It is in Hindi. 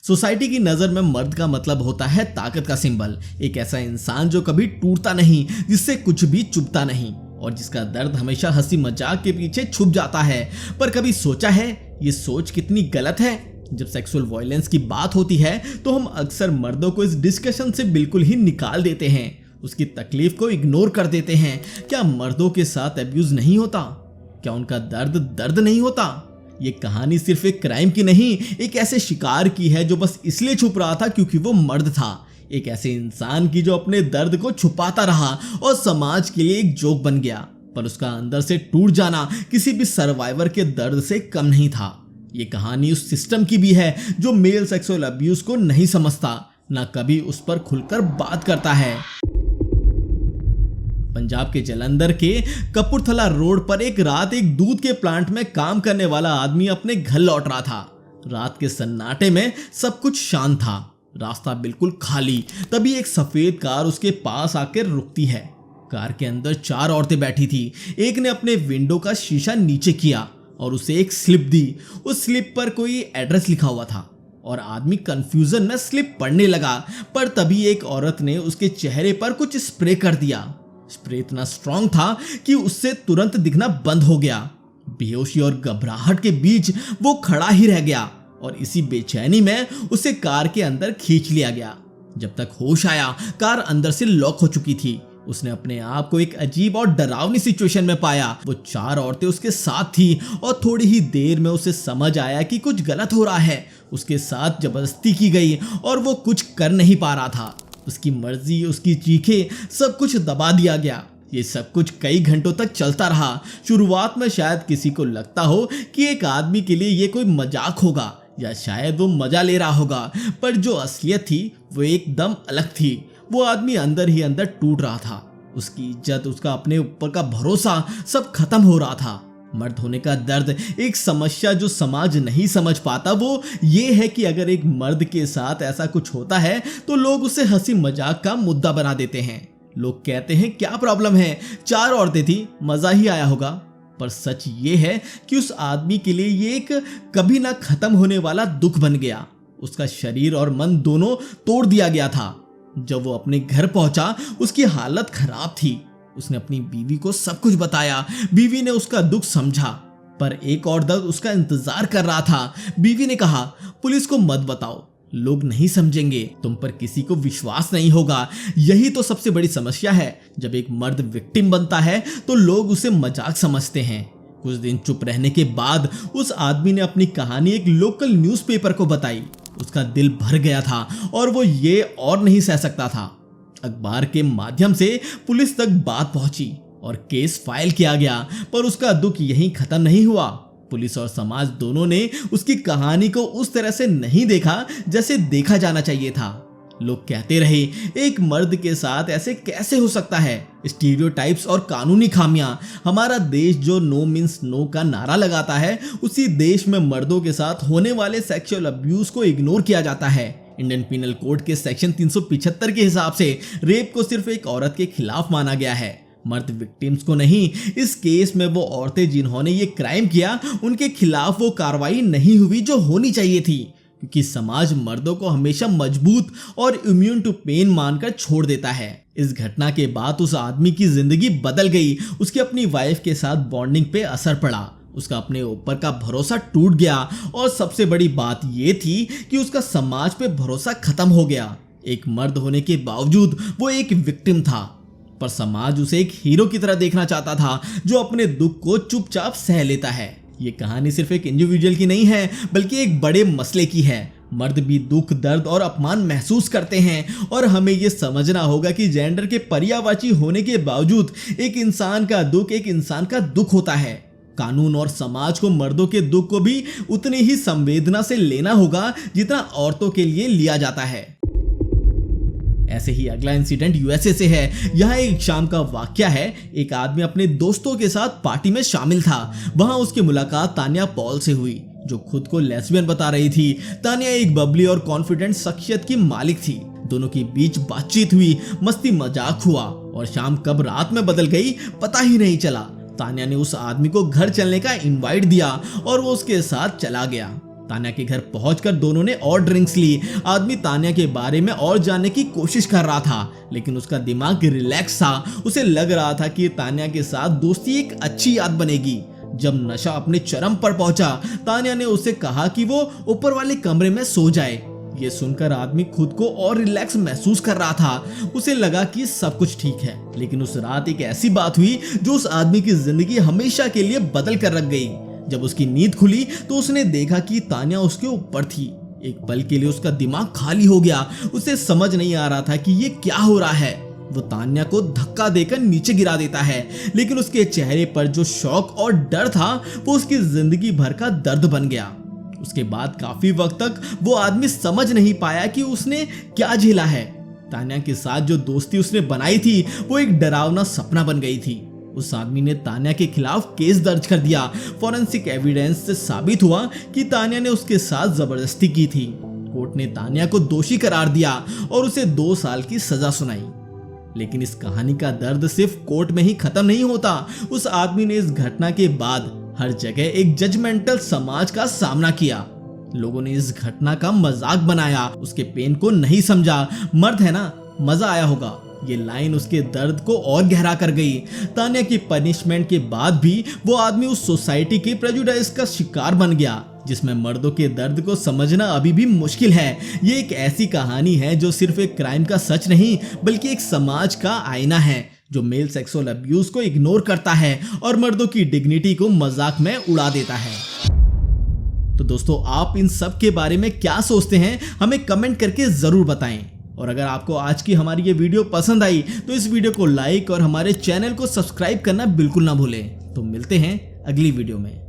सोसाइटी की नजर में मर्द का मतलब होता है ताकत का सिंबल, एक ऐसा इंसान जो कभी टूटता नहीं, जिससे कुछ भी चुभता नहीं और जिसका दर्द हमेशा हंसी मजाक के पीछे छुप जाता है। पर कभी सोचा है ये सोच कितनी गलत है? जब सेक्सुअल वायलेंस की बात होती है तो हम अक्सर मर्दों को इस डिस्कशन से बिल्कुल ही निकाल देते हैं, उसकी तकलीफ को इग्नोर कर देते हैं। क्या मर्दों के साथ अब्यूज नहीं होता? क्या उनका दर्द नहीं होता? ये कहानी सिर्फ एक क्राइम की नहीं, एक ऐसे शिकार की है जो बस इसलिए छुप रहा था क्योंकि वो मर्द था। एक ऐसे इंसान की जो अपने दर्द को छुपाता रहा और समाज के लिए एक जोक बन गया, पर उसका अंदर से टूट जाना किसी भी सर्वाइवर के दर्द से कम नहीं था। ये कहानी उस सिस्टम की भी है जो मेल सेक्सुअल अब्यूज को नहीं समझता, ना कभी उस पर खुलकर बात करता है। पंजाब के जलंधर के कपूरथला रोड पर एक रात एक दूध के प्लांट में काम करने वाला आदमी अपने घर लौट रहा था। रात के सन्नाटे में सब कुछ शांत था, रास्ता बिल्कुल खाली। तभी एक सफेद कार उसके पास आकर रुकती है। कार के अंदर 4 औरतें बैठी थी। एक ने अपने विंडो का शीशा नीचे किया और उसे एक स्लिप दी। उस स्लिप पर कोई एड्रेस लिखा हुआ था और आदमी कंफ्यूजन में स्लिप पढ़ने लगा, पर तभी एक औरत ने उसके चेहरे पर कुछ स्प्रे कर दिया। स्प्रे इतना स्ट्रांग था कि उससे तुरंत दिखना बंद हो गया। बेहोशी और घबराहट के बीच वो खड़ा ही रह गया और इसी बेचैनी में उसे कार के अंदर खींच लिया गया। जब तक होश आया, कार अंदर से लॉक हो चुकी थी। उसने अपने आप को एक अजीब और डरावनी सिचुएशन में पाया। वो 4 औरतें उसके साथ थी और थोड़ी ही देर में उसे समझ आया कि कुछ गलत हो रहा है। उसके साथ जबरदस्ती की गई और वो कुछ कर नहीं पा रहा था। उसकी मर्जी, उसकी चीखें, सब कुछ दबा दिया गया। ये सब कुछ कई घंटों तक चलता रहा। शुरुआत में शायद किसी को लगता हो कि एक आदमी के लिए ये कोई मजाक होगा या शायद वो मजा ले रहा होगा, पर जो असलियत थी वो एकदम अलग थी। वो आदमी अंदर ही अंदर टूट रहा था। उसकी इज्जत, उसका अपने ऊपर का भरोसा सब खत्म हो रहा था। मर्द होने का दर्द, एक समस्या जो समाज नहीं समझ पाता, वो ये है कि अगर एक मर्द के साथ ऐसा कुछ होता है तो लोग उसे हंसी मजाक का मुद्दा बना देते हैं। लोग कहते हैं क्या प्रॉब्लम है, 4 औरतें थी, मजा ही आया होगा। पर सच ये है कि उस आदमी के लिए ये एक कभी ना खत्म होने वाला दुख बन गया। उसका शरीर और मन दोनों तोड़ दिया गया था। जब वो अपने घर पहुंचा, उसकी हालत खराब थी। उसने अपनी बीवी को सब कुछ बताया। बीवी ने उसका दुख समझा, पर एक और दर्द उसका इंतजार कर रहा था। बीवी ने कहा, पुलिस को मत बताओ, लोग नहीं समझेंगे, तुम पर किसी को विश्वास नहीं होगा। यही तो सबसे बड़ी समस्या है। जब एक मर्द विक्टिम बनता है तो लोग उसे मजाक समझते हैं। कुछ दिन चुप रहने के बाद उस आदमी ने अपनी कहानी एक लोकल न्यूज़पेपर को बताई। उसका दिल भर गया था और वो ये और नहीं सह सकता था। अखबार के माध्यम से पुलिस तक बात पहुंची और केस फाइल किया गया, पर उसका दुख यहीं खत्म नहीं हुआ। पुलिस और समाज दोनों ने उसकी कहानी को उस तरह से नहीं देखा जैसे देखा जाना चाहिए था। लोग कहते रहे, एक मर्द के साथ ऐसे कैसे हो सकता है? स्टीरियोटाइप्स और कानूनी खामियां। हमारा देश जो नो मीन्स नो का नारा लगाता है, उसी देश में मर्दों के साथ होने वाले सेक्सुअल अब्यूज को इग्नोर किया जाता है। इंडियन पिनल कोड के सेक्शन 375 के हिसाब से रेप को सिर्फ एक औरत के खिलाफ माना गया है, मर्द विक्टिम्स को नहीं। इस केस में वो औरतें जिन्होंने ये क्राइम किया, उनके खिलाफ वो कार्रवाई नहीं हुई जो होनी चाहिए थी, क्योंकि समाज मर्दों को हमेशा मजबूत और इम्यून टू पेन मानकर छोड़ देता है। इस घटना के बाद उस आदमी की जिंदगी बदल गई। उसकी अपनी वाइफ के साथ बॉन्डिंग पे असर पड़ा, उसका अपने ऊपर का भरोसा टूट गया और सबसे बड़ी बात ये थी कि उसका समाज पे भरोसा खत्म हो गया। एक मर्द होने के बावजूद वो एक विक्टिम था, पर समाज उसे एक हीरो की तरह देखना चाहता था जो अपने दुख को चुपचाप सह लेता है। ये कहानी सिर्फ एक इंडिविजुअल की नहीं है, बल्कि एक बड़े मसले की है। मर्द भी दुख, दर्द और अपमान महसूस करते हैं और हमें ये समझना होगा कि जेंडर के पर्यायवाची होने के बावजूद एक इंसान का दुख एक इंसान का दुख होता है। कानून और समाज को मर्दों के दुख को भी उतनी ही संवेदना से लेना होगा जितना औरतों के लिए लिया जाता है। ऐसे ही अगला इंसिडेंट यूएसए से है। यहाँ एक शाम का वाकया है। एक आदमी अपने दोस्तों के साथ पार्टी में शामिल था। वहां उसकी मुलाकात तान्या पॉल से हुई, जो खुद को लेस्बियन बता रही थी। तान्या एक बबली और कॉन्फिडेंट शख्सियत की मालिक थी। दोनों के बीच बातचीत हुई, मस्ती मजाक हुआ और शाम कब रात में बदल गई पता ही नहीं चला। तान्या ने उस आदमी को घर चलने का इनवाइट दिया और वो उसके साथ चला गया। तान्या के घर पहुंचकर दोनों ने और ड्रिंक्स ली। आदमी तान्या के बारे में और जानने की कोशिश कर रहा था, लेकिन उसका दिमाग रिलैक्स था। उसे लग रहा था कि तान्या के साथ दोस्ती एक अच्छी याद बनेगी। जब नशा अपने चरम पर पहुंचा, तान्या ने उसे कहा कि वो ऊपर वाले कमरे में सो जाए। ये सुनकर आदमी खुद को और रिलैक्स महसूस कर रहा था। उसे लगा कि सब कुछ ठीक है, लेकिन उस रात एक ऐसी बात हुई जो उस आदमी की जिंदगी हमेशा के लिए बदल कर रख गई। जब उसकी नींद खुली तो उसने देखा कि तान्या उसके ऊपर थी। एक पल के लिए उसका दिमाग खाली हो गया। उसे समझ नहीं आ रहा था कि ये क्या हो रहा है। वो तान्या को धक्का देकर नीचे गिरा देता है, लेकिन उसके चेहरे पर जो शौक और डर था वो उसकी जिंदगी भर का दर्द बन गया। उसके बाद काफी वक्त तक वो आदमी समझ नहीं पाया कि उसने क्या झेला है। तान्या के साथ जो दोस्ती उसने बनाई थी वो एक डरावना सपना बन गई थी। उस आदमी ने तान्या के खिलाफ केस दर्ज कर दिया। फॉरेंसिक एविडेंस से साबित हुआ कि तान्या ने उसके साथ जबरदस्ती की थी। कोर्ट ने तान्या को दोषी करार दिया और उसे 2 साल की सजा सुनाई। लेकिन इस कहानी का दर्द सिर्फ कोर्ट में ही खत्म नहीं होता। उस आदमी ने इस घटना के बाद हर जगह एक जजमेंटल समाज का सामना किया। लोगों ने इस घटना का मजाक बनाया, उसके पेन को नहीं समझा। मर्द है ना, मजा आया होगा। ये लाइन उसके दर्द को और गहरा कर गई। तान्या की पनिशमेंट के बाद भी वो आदमी उस सोसाइटी के प्रेजुडाइज का शिकार बन गया, जिसमें मर्दों के दर्द को समझना अभी भी मुश्किल है। ये एक ऐसी कहानी है जो सिर्फ एक क्राइम का सच नहीं, बल्कि एक समाज का आईना है जो मेल सेक्सुअल अब्यूज को इग्नोर करता है और मर्दों की डिग्निटी को मजाक में उड़ा देता है। तो दोस्तों, आप इन सब के बारे में क्या सोचते हैं, हमें कमेंट करके जरूर बताएं। और अगर आपको आज की हमारी ये वीडियो पसंद आई तो इस वीडियो को लाइक और हमारे चैनल को सब्सक्राइब करना बिल्कुल ना भूलें। तो मिलते हैं अगली वीडियो में।